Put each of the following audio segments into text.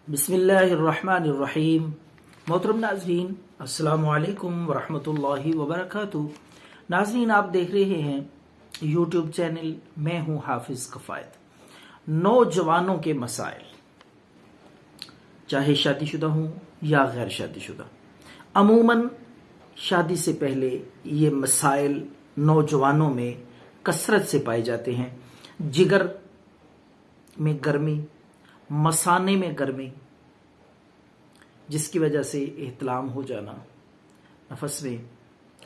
बिस्मिल्लाहिर्रहमानिर्रहीम। मोहतरम नाजरीन, अस्सलाम वालेकुम वरहमतुल्लाहि वबरकातुहू। नाजरीन, आप देख रहे हैं यूट्यूब चैनल, मैं हूं हाफिज कफायत। नौजवानों के मसाइल, चाहे शादीशुदा हों या गैर शादीशुदा, अमूमन शादी से पहले ये मसाइल नौजवानों में कसरत से पाए जाते हैं। जिगर में गर्मी, मसाने में गर्मी, जिसकी वजह से एहतलाम हो जाना, नफस में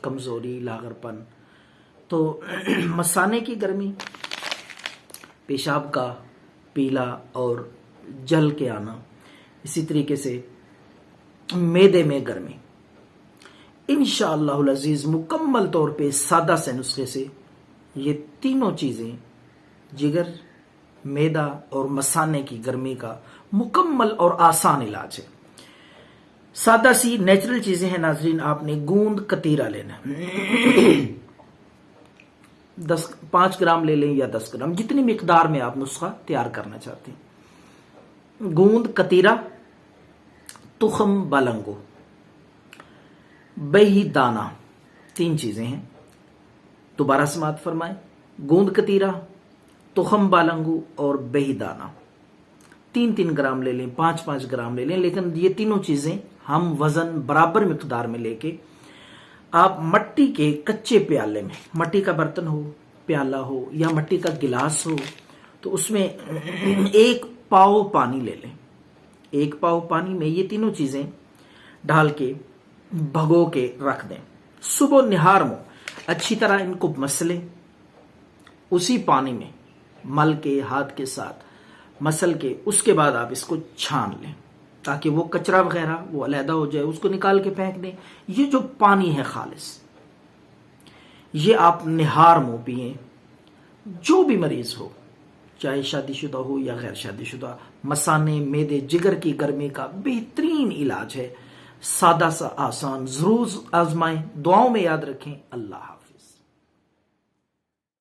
कमज़ोरी, लागरपन। तो मसाने की गर्मी, पेशाब का पीला और जल के आना, इसी तरीके से मैदे में गर्मी। इंशाअल्लाहुल अज़ीज़ मुकम्मल तौर पे सादा से नुस्खे से ये तीनों चीज़ें, जिगर, मैदा और मसाने की गर्मी का मुकम्मल और आसान इलाज है। सादा सी नेचुरल चीजें हैं नाजरीन। आपने गूंद कतीरा लेना, 5 ग्राम ले लें या 10 ग्राम, जितनी मिकदार में आप नुस्खा तैयार करना चाहते हैं। गूंद कतीरा, तुखम बालंगो, बही दाना, 3 चीजें हैं। दोबारा समात फरमाएं, गूंद कतीरा, तुखम बालंगू और बही दाना। 3-3 ग्राम ले लें, 5-5 ग्राम ले लें, लेकिन ये तीनों चीजें हम वजन बराबर मिकदार में लेके आप मट्टी के कच्चे प्याले में, मट्टी का बर्तन हो, प्याला हो या मट्टी का गिलास हो, तो उसमें 1 पाव पानी ले लें। 1 पाव पानी में ये तीनों चीजें डाल के भगो के रख दें। सुबह निहार में अच्छी तरह इनको मसलें, उसी पानी में मल के हाथ के साथ मसल के उसके बाद आप इसको छान लें, ताकि वो कचरा वगैरह वो अलहदा हो जाए, उसको निकाल के फेंक दें। ये जो पानी है खालिस, ये आप निहार मुंह पिए। जो भी मरीज हो, चाहे शादीशुदा हो या गैर शादीशुदा, मसाने, मैदे, जिगर की गर्मी का बेहतरीन इलाज है। सादा सा आसान, जरूर आजमाएं। दुआओं में याद रखें। अल्लाह हाफ़िज़।